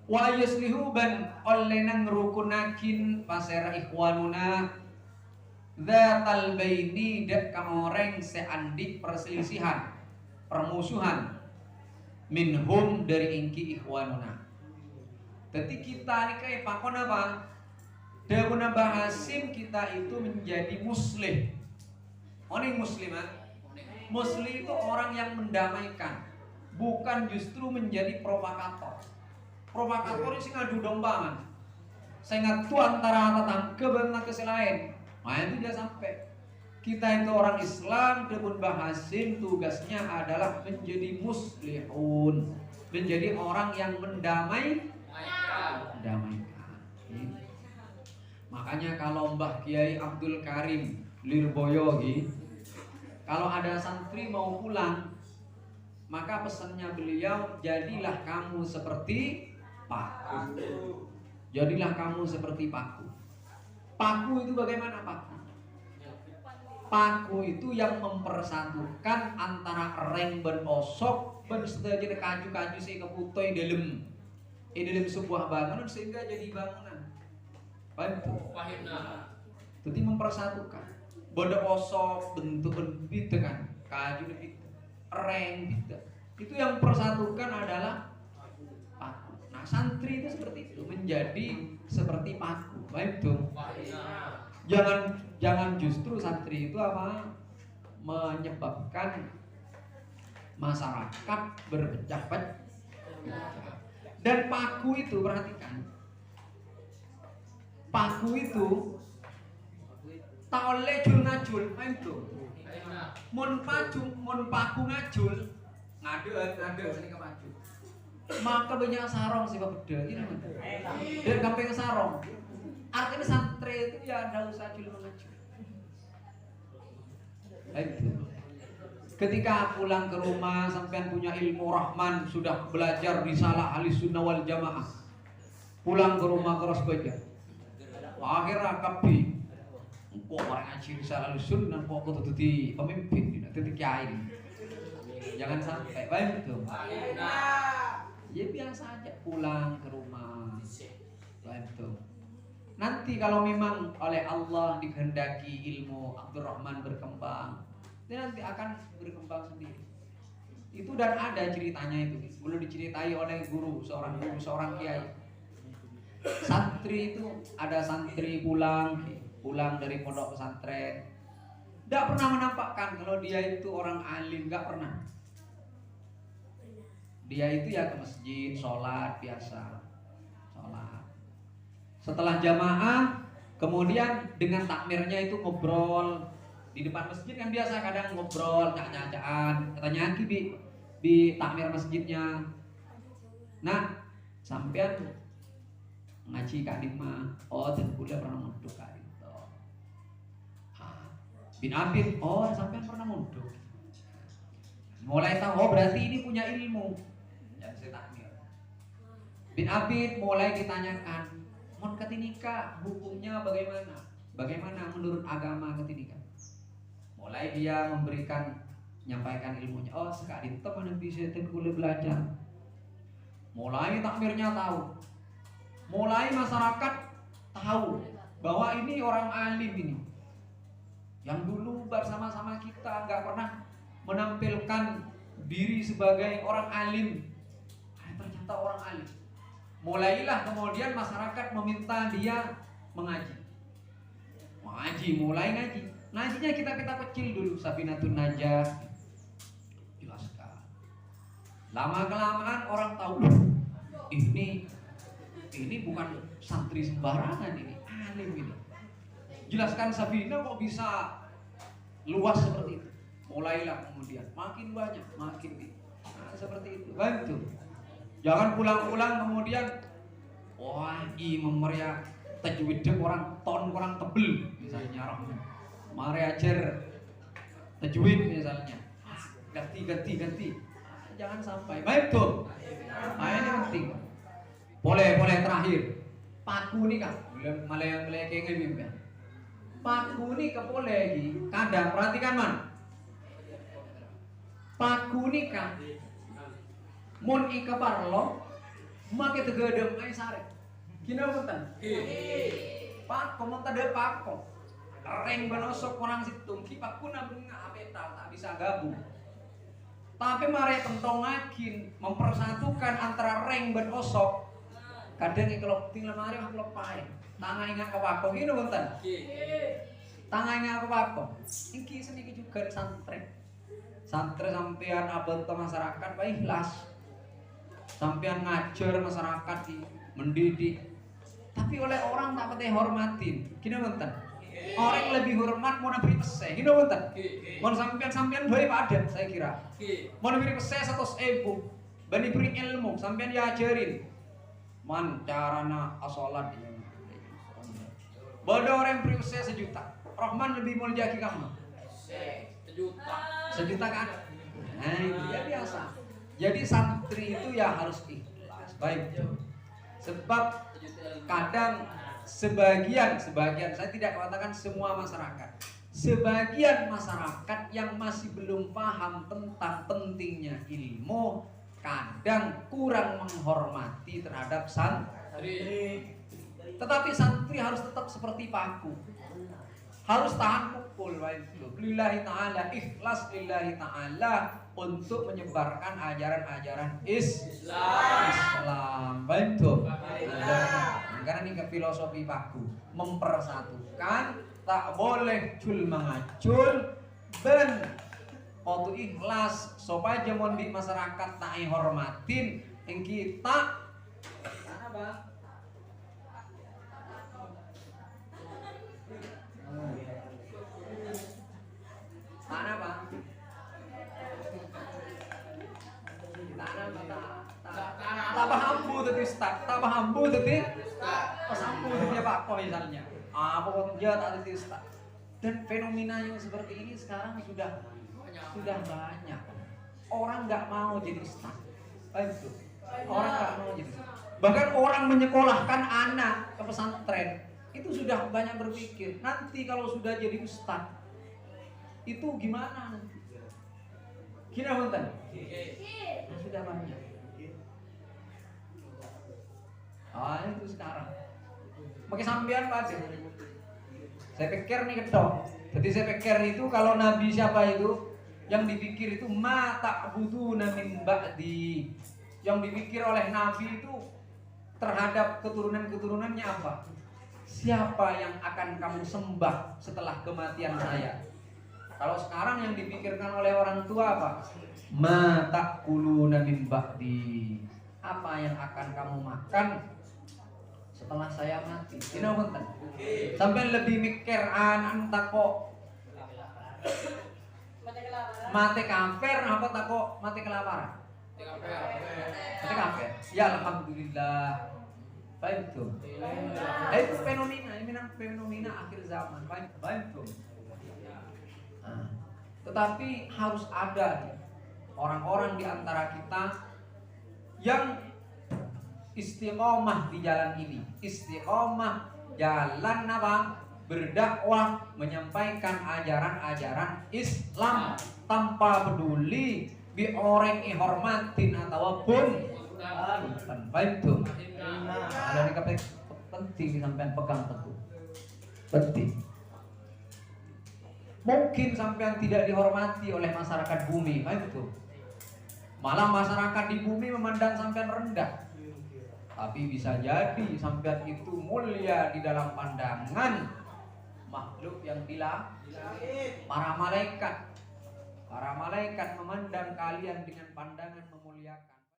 wa yuslihu ban oleh nang rukunakin pasera ikhwanuna dzatal baini dak kamoreng seandik perselisihan permusuhan minhum dari ingki ikhwanuna. Jadi kita ini kayak pakon apa? Daguna bahasim kita itu menjadi muslim. Orang muslimat, muslim itu orang yang mendamaikan, bukan justru menjadi provokator. Provokator itu ngadu domba, saya ngatu antara tetangga dengan keselain. Nah itu dia sampai. Kita itu orang Islam, debun bahasim tugasnya adalah menjadi muslihun, menjadi orang yang mendamaikan. Makanya kalau Mbah Kiai Abdul Karim Lirboyogi, kalau ada santri mau pulang, maka pesannya beliau, jadilah kamu seperti paku. Jadilah kamu seperti paku. Paku itu bagaimana paku? Paku itu yang mempersatukan antara reng ben osok ben sedajan kaju-kaju si keputoy dalam sebuah bangunan sehingga jadi bangunan. Bantu. Jadi mempersatukan. Benda osok bentuk berbeda kan, kaju berbeda, reng beda. Itu yang mempersatukan adalah paku. Nah santri itu seperti itu, menjadi seperti paku. Baik dong. Jangan justru santri itu apa menyebabkan masyarakat berpecah-pecah. Dan paku itu perhatikan, paku itu tak oleh jul ngajul, itu. Mun paku ngajul, ngade ini ke maju. Maka banyak sarong sih Pak Beda, ini dan kampeng sarong. Artinya santri itu ya ada usaha jul ngajul. Itu. Ketika pulang ke rumah sampean punya ilmu Rahman, sudah belajar risalah ahli sunnah wal jamaah, pulang ke rumah terus baca akhirnya kapi kok orang ngaji risalah ahli sunnah kok kudu di pemimpin dadi kiai. Jangan sampai baik itu ya biasa aja pulang ke rumah baik itu. Nanti kalau memang oleh Allah dikehendaki ilmu Abdurrahman berkembang, dia nanti akan berkembang sendiri. Itu dan ada ceritanya itu, belum diceritai oleh guru, seorang kiai. Santri itu ada santri pulang dari pondok pesantren, tidak pernah menampakkan kalau dia itu orang alim, nggak pernah. Dia itu ya ke masjid, sholat biasa, sholat. Setelah jamaah, kemudian dengan takmirnya itu ngobrol di depan masjid kan biasa kadang ngobrol, cak-cakan, katanya di takmir masjidnya. Nah, sampean ngaji Kak Dima, oh dan kuliah pernah munduk Kak itu. Bin Abid, oh sampean pernah munduk. Mulai tahu, oh berarti ini punya ilmu. Yang saya takmir. Bin Abid mulai ditanyakan, mon ketinika hukumnya bagaimana? Bagaimana menurut agama ketinika? Mulai dia menyampaikan ilmunya. Oh sekali teman yang bisa kuliah belajar. Mulai takmirnya tahu. Mulai masyarakat tahu bahwa ini orang alim ini. Yang dulu bersama-sama kita nggak pernah menampilkan diri sebagai orang alim. Ternyata orang alim. Mulailah kemudian masyarakat meminta dia mengaji. Mulai ngaji. Ngajinya kita kecil dulu, Sabinatun Najah. Jelaskan. Lama kelamaan orang tahu ini bukan santri sembarangan, ini alim ini. Jelaskan Sabina kok bisa luas seperti itu. Mulailah kemudian makin banyak, seperti itu. Bantu. Jangan pulang-pulang kemudian wah memeriah tajwid orang ton kurang tebel misalnya orang mari ajar tajwid misalnya ganti jangan sampai baik tuh. Nah ini penting. Boleh terakhir paku nih kak mulai kayak gini paku nih boleh kadang perhatikan man paku nih kak mun ika parlo make tegedem ai sare. Kina punten. Pak komentar deh pak kok. Reng benosok orang situng kipak kuna bunga apeta tak bisa gabung. Tapi mare tentongakin mempersatukan antara reng ben osok. Kadang kalau tinggal mari aku lepai. Tangan ingat ke pakong ini punten. Tangan ingat ke pakong. Iki seniki juga santri. Santri sampean abad masyarakat baik ikhlas. Sampean ngajar masyarakat di mendidik. Tapi oleh orang tak pati hormatin. Gini punten. Orang lebih hormat mau nabri pese. Gini punten. Mau sampean doi padat saya kira. Mau nabri pese 100.000. Bani beri ilmu sampean diajarin. Man carana asolat ini. Bodoh orang beri pese 1 juta. Rahman lebih mulia lagi kamu. 1 juta kan? Nah, dia biasa. Jadi santri itu ya harus ikhlas. Baik. Sebab kadang sebagian saya tidak mengatakan semua masyarakat. Sebagian masyarakat yang masih belum paham tentang pentingnya ilmu kadang kurang menghormati terhadap santri. Tetapi santri harus tetap seperti paku. Harus tahan pukul lillahi ta'ala, ikhlas lillahi ta'ala untuk menyebarkan ajaran-ajaran Islam. Betul. Karena ini ke filosofi paku mempersatukan, tak boleh cul mengacul ben waktu ikhlas supaya jamon di masyarakat tak hormatin yang kita apa? Mana bang? Tambah hambu tadi start, tambah hambu tadi. Pas hambu tadi apa misalnya? Pokoknya tak tadi start. Dan fenomena yang seperti ini sekarang sudah banyak. Orang nggak mau jadi start. Itu. Orang nggak mau jadi. Bahkan orang menyekolahkan anak ke pesantren itu sudah banyak berpikir. Nanti kalau sudah jadi ustaz itu gimana nanti? Kira punten? Nah, sudah banyak. Itu sekarang. Pakai sampean Pak. Saya pikir nih ketok. Jadi saya pikir itu kalau Nabi siapa itu yang dipikir itu ma ta'buduna min ba'di. Yang dipikir oleh Nabi itu terhadap keturunan-keturunannya apa? Siapa yang akan kamu sembah setelah kematian saya? Kalau sekarang yang dipikirkan oleh orang tua apa? Ma ta'kuluna min ba'di. Apa yang akan kamu makan setelah saya mati? Ini punten. Sampai lebih mikir anak tako mati kafir apa tako mati kelaparan? Mati kafir. Ya alhamdulillah. Baik tuh. Itu fenomena, ini fenomena akhir zaman. Baik tuh. Tetapi harus ada orang-orang di antara kita yang istiqomah di jalan ini. Istiqomah jalan apa? Berdakwah, menyampaikan ajaran-ajaran Islam tanpa peduli bi orang ihormatin atau pun. Baik tuh. Ada yang penting disampaikan pegang teguh. Penting. Mungkin sampean tidak dihormati oleh masyarakat bumi, kan itu. Malah masyarakat di bumi memandang sampean rendah. Tapi bisa jadi sampean itu mulia di dalam pandangan makhluk yang bilang para malaikat. Para malaikat memandang kalian dengan pandangan memuliakan.